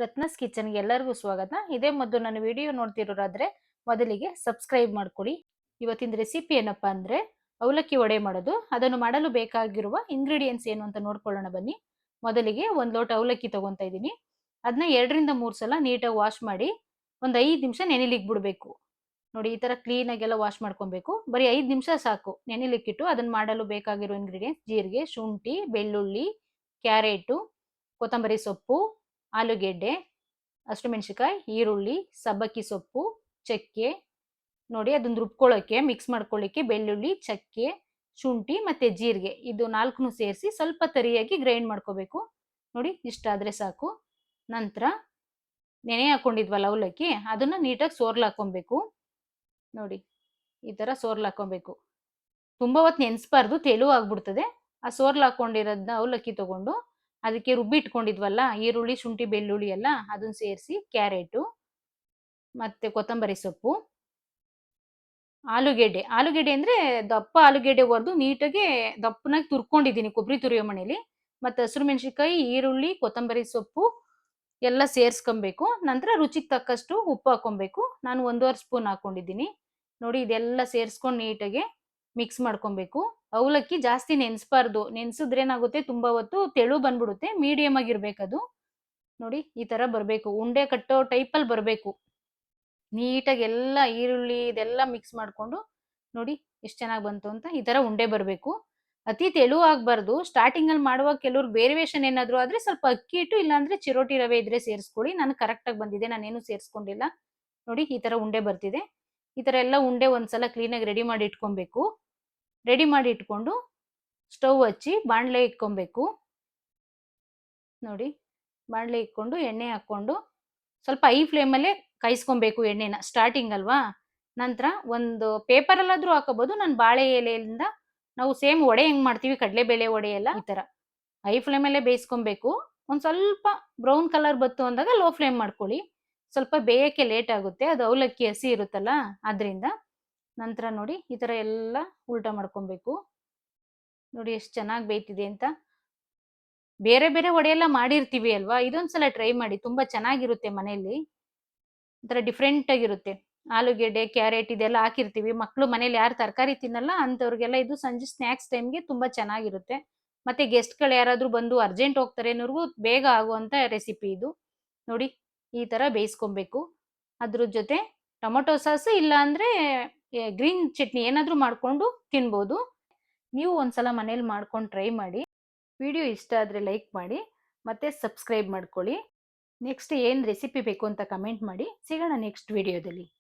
ರತ್ನಸ್ ಕಿಚನ್ಗೆ ಎಲ್ಲರಿಗೂ ಸ್ವಾಗತ. ಇದೇ ಮೊದಲು ನನ್ನ ವಿಡಿಯೋ ನೋಡ್ತಿರೋರಾದ್ರೆ ಮೊದಲಿಗೆ ಸಬ್ಸ್ಕ್ರೈಬ್ ಮಾಡ್ಕೊಳ್ಳಿ. ಇವತ್ತಿನ ರೆಸಿಪಿ ಏನಪ್ಪಾ ಅಂದ್ರೆ ಅವಲಕ್ಕಿ ವಡೆ ಮಾಡೋದು. ಅದನ್ನು ಮಾಡಲು ಬೇಕಾಗಿರುವ ಇಂಗ್ರೀಡಿಯೆಂಟ್ಸ್ ಏನು ಅಂತ ನೋಡ್ಕೊಳ್ಳೋಣ ಬನ್ನಿ. ಮೊದಲಿಗೆ 1 ಲೋಟ ಅವಲಕ್ಕಿ ತಗೊಂತಾ ಇದ್ದೀನಿ. ಅದನ್ನ 2 ರಿಂದ 3 ಸಲ ನೀಟಾಗಿ ವಾಶ್ ಮಾಡಿ ಒಂದು 5 ನಿಮಿಷ ನೆನೆಲಿಕ್ಕೆ ಬಿಡಬೇಕು. ನೋಡಿ, ಈ ತರ ಕ್ಲೀನ್ ಆಗಿ ವಾಶ್ ಮಾಡ್ಕೊಬೇಕು. ಬರೀ 5 ನಿಮಿಷ ಸಾಕು ನೆನೆಲಿಕ್ಕಿಟ್ಟು. ಅದನ್ನ ಮಾಡಲು ಬೇಕಾಗಿರೋ ಇಂಗ್ರೀಡಿಯೆಂಟ್ಸ್: ಜೀರಿಗೆ, ಶುಂಠಿ, ಬೆಳ್ಳುಳ್ಳಿ, ಕ್ಯಾರೆಟು, ಕೊತ್ತಂಬರಿ ಸೊಪ್ಪು, ಆಲೂಗೆಡ್ಡೆ, ಹಸಿಮೆಣಸಿನಕಾಯಿ, ಈರುಳ್ಳಿ, ಸಬ್ಬಕ್ಕಿ ಸೊಪ್ಪು, ಚಕ್ಕೆ. ನೋಡಿ, ಅದನ್ನ ರುಬ್ಕೊಳ್ಳೋಕೆ ಮಿಕ್ಸ್ ಮಾಡ್ಕೊಳ್ಳಿಕ್ಕೆ ಬೆಳ್ಳುಳ್ಳಿ, ಚಕ್ಕೆ, ಶುಂಠಿ ಮತ್ತೆ ಜೀರಿಗೆ ಇದು 4 ಸೇರಿಸಿ ಸ್ವಲ್ಪ ತರಿಯಾಗಿ ಗ್ರೈಂಡ್ ಮಾಡ್ಕೋಬೇಕು. ನೋಡಿ, ಇಷ್ಟಾದ್ರೆ ಸಾಕು. ನಂತರ ನೆನೆ ಹಾಕೊಂಡಿದ್ವಲ್ಲ ಅವಲಕ್ಕಿ, ಅದನ್ನ ನೀಟಾಗಿ ಸೋರ್ಲ್ ಹಾಕೊಬೇಕು. ನೋಡಿ, ಈ ತರ ಸೋರ್ಲ್ ಹಾಕೊಬೇಕು. ತುಂಬಾ ಹೊತ್ತು ನೆನೆಸಬಾರ್ದು, ತೆಳು ಆಗ್ಬಿಡ್ತದೆ. ಆ ಸೋರ್ಲ್ ಹಾಕೊಂಡಿರೋದನ್ನ ಅವಲಕ್ಕಿ ತಗೊಂಡು ಅದಕ್ಕೆ ರುಬ್ಬಿ ಇಟ್ಕೊಂಡಿದ್ವಲ್ಲ ಈರುಳ್ಳಿ, ಶುಂಠಿ, ಬೆಳ್ಳುಳ್ಳಿ ಎಲ್ಲ ಅದನ್ನ ಸೇರಿಸಿ, ಕ್ಯಾರೆಟು ಮತ್ತೆ ಕೊತ್ತಂಬರಿ ಸೊಪ್ಪು, ಆಲೂಗೆಡ್ಡೆ ಅಂದ್ರೆ ದಪ್ಪ ಆಲೂಗೆಡ್ಡೆ ಹೊಡೆದು ನೀಟಾಗಿ ದಪ್ಪನಾಗಿ ತುರ್ಕೊಂಡಿದ್ದೀನಿ ಕೊಬ್ಬರಿ ತುರಿಯೋ ಮಣೆಯಲ್ಲಿ. ಮತ್ತೆ ಹಸಿರು ಮೆಣಸಿನಕಾಯಿ, ಈರುಳ್ಳಿ, ಕೊತ್ತಂಬರಿ ಸೊಪ್ಪು ಎಲ್ಲ ಸೇರಿಸ್ಕೊಬೇಕು. ನಂತರ ರುಚಿಗೆ ತಕ್ಕಷ್ಟು ಉಪ್ಪು ಹಾಕೊಬೇಕು. ನಾನು 1.5 ಸ್ಪೂನ್ ಹಾಕೊಂಡಿದ್ದೀನಿ. ನೋಡಿ, ಇದೆಲ್ಲ ಸೇರಿಸ್ಕೊಂಡು ನೀಟಾಗಿ ಮಿಕ್ಸ್ ಮಾಡ್ಕೊಬೇಕು. ಅವಲಕ್ಕಿ ಜಾಸ್ತಿ ನೆನೆಸಬಾರ್ದು, ನೆನೆಸಿದ್ರೆ ಏನಾಗುತ್ತೆ ತುಂಬಾ ಹೊತ್ತು ತೆಳು ಬಂದ್ಬಿಡುತ್ತೆ. ಮೀಡಿಯಂ ಆಗಿರ್ಬೇಕದು. ನೋಡಿ, ಈ ತರ ಬರಬೇಕು, ಉಂಡೆ ಕಟ್ಟೋ ಟೈಪಲ್ಲಿ ಬರಬೇಕು. ನೀಟಾಗಿ ಎಲ್ಲ ಈರುಳ್ಳಿ ಇದೆಲ್ಲ ಮಿಕ್ಸ್ ಮಾಡ್ಕೊಂಡು ನೋಡಿ ಎಷ್ಟು ಚೆನ್ನಾಗಿ ಬಂತು ಅಂತ. ಈ ತರ ಉಂಡೆ ಬರಬೇಕು. ಅತಿ ತೆಳು ಆಗ್ಬಾರ್ದು. ಸ್ಟಾರ್ಟಿಂಗ್ ಅಲ್ಲಿ ಮಾಡುವಾಗ ಕೆಲವ್ರು ವೇರಿಯೇಷನ್ ಏನಾದ್ರು ಆದ್ರೆ ಸ್ವಲ್ಪ ಅಕ್ಕಿ ಹಿಟ್ಟು ಇಲ್ಲಾಂದ್ರೆ ಚಿರೋಟಿ ರವೆ ಇದ್ರೆ ಸೇರಿಸ್ಕೊಳ್ಳಿ. ನಾನು ಕರೆಕ್ಟ್ ಆಗಿ ಬಂದಿದೆ, ನಾನೇನು ಸೇರಿಸ್ಕೊಂಡಿಲ್ಲ. ನೋಡಿ, ಈ ತರ ಉಂಡೆ ಬರ್ತಿದೆ. ಈ ತರ ಎಲ್ಲ ಉಂಡೆ ಒಂದ್ಸಲ ಕ್ಲೀನಾಗಿ ರೆಡಿ ಮಾಡಿ ಇಟ್ಕೊಬೇಕು. ರೆಡಿ ಮಾಡಿ ಇಟ್ಕೊಂಡು ಸ್ಟವ್ ಹಚ್ಚಿ ಬಾಣಲೆ ಇಟ್ಕೊಬೇಕು. ನೋಡಿ, ಬಾಣಲೆ ಇಟ್ಕೊಂಡು ಎಣ್ಣೆ ಹಾಕೊಂಡು ಸ್ವಲ್ಪ ಹೈ ಫ್ಲೇಮಲ್ಲೇ ಕಾಯಿಸ್ಕೊಬೇಕು ಎಣ್ಣೆನ. ಸ್ಟಾರ್ಟಿಂಗ್ ಅಲ್ವಾ. ನಂತರ ಒಂದು ಪೇಪರಲ್ಲಾದ್ರೂ ಹಾಕೋಬಹುದು. ನಾನು ಬಾಳೆ ಎಲೆಯಿಂದ, ನಾವು ಸೇಮ್ ವಡೆ ಹೆಂಗ್ ಮಾಡ್ತೀವಿ ಕಡಲೆಬೇಳೆ ವಡೆ ಎಲ್ಲ, ಈ ತರ ಹೈ ಫ್ಲೇಮಲ್ಲೇ ಬೇಯಿಸ್ಕೊಬೇಕು. ಒಂದ್ ಸ್ವಲ್ಪ ಬ್ರೌನ್ ಕಲರ್ ಬತ್ತು ಅಂದಾಗ ಲೋ ಫ್ಲೇಮ್ ಮಾಡ್ಕೊಳ್ಳಿ. ಸ್ವಲ್ಪ ಬೇಯಕ್ಕೆ ಲೇಟ್ ಆಗುತ್ತೆ, ಅದು ಅವಲಕ್ಕಿ ಹಸಿ ಇರುತ್ತಲ್ಲ ಆದ್ರಿಂದ. ನಂತರ ನೋಡಿ, ಈ ತರ ಎಲ್ಲ ಉಲ್ಟಾ ಮಾಡ್ಕೊಬೇಕು. ನೋಡಿ ಎಷ್ಟು ಚೆನ್ನಾಗಿ ಬೇಯ್ತಿದೆ ಅಂತ. ಬೇರೆ ಬೇರೆ ವಡೆ ಎಲ್ಲ ಮಾಡಿರ್ತೀವಿ ಅಲ್ವಾ, ಇದೊಂದ್ಸಲ ಟ್ರೈ ಮಾಡಿ, ತುಂಬಾ ಚೆನ್ನಾಗಿರುತ್ತೆ ಮನೆಯಲ್ಲಿ. ಒಂಥರ ಡಿಫ್ರೆಂಟ್ ಆಗಿರುತ್ತೆ. ಆಲೂಗೆಡ್ಡೆ, ಕ್ಯಾರೆಟ್ ಇದೆಲ್ಲ ಹಾಕಿರ್ತೀವಿ. ಮಕ್ಕಳು ಮನೇಲಿ ಯಾರು ತರಕಾರಿ ತಿನ್ನಲ್ಲ ಅಂತವ್ರಿಗೆಲ್ಲ ಇದು ಸಂಜೆ ಸ್ನಾಕ್ಸ್ ಟೈಮ್ಗೆ ತುಂಬಾ ಚೆನ್ನಾಗಿರುತ್ತೆ. ಮತ್ತೆ ಗೆಸ್ಟ್ಗಳು ಯಾರಾದ್ರೂ ಬಂದು ಅರ್ಜೆಂಟ್ ಹೋಗ್ತಾರೆ ಅನ್ನೋರ್ಗೂ ಬೇಗ ಆಗುವಂತ ರೆಸಿಪಿ ಇದು. ನೋಡಿ, ಈ ತರ ಬೇಯಿಸ್ಕೊಬೇಕು. ಅದ್ರ ಜೊತೆ ಟೊಮೊಟೊ ಸಾಸ್ ಇಲ್ಲ ಅಂದ್ರೆ ಗ್ರೀನ್ ಚಟ್ನಿ ಏನಾದ್ರೂ ಮಾಡ್ಕೊಂಡು ತಿನ್ಬೋದು. ನೀವು ಒಂದ್ಸಲ ಮನೇಲಿ ಮಾಡ್ಕೊಂಡು ಟ್ರೈ ಮಾಡಿ. ವಿಡಿಯೋ ಇಷ್ಟ ಆದರೆ ಲೈಕ್ ಮಾಡಿ, ಮತ್ತೆ ಸಬ್ಸ್ಕ್ರೈಬ್ ಮಾಡ್ಕೊಳ್ಳಿ. ನೆಕ್ಸ್ಟ್ ಏನು ರೆಸಿಪಿ ಬೇಕು ಅಂತ ಕಮೆಂಟ್ ಮಾಡಿ. ಸಿಗೋಣ ನೆಕ್ಸ್ಟ್ ವಿಡಿಯೋದಲ್ಲಿ.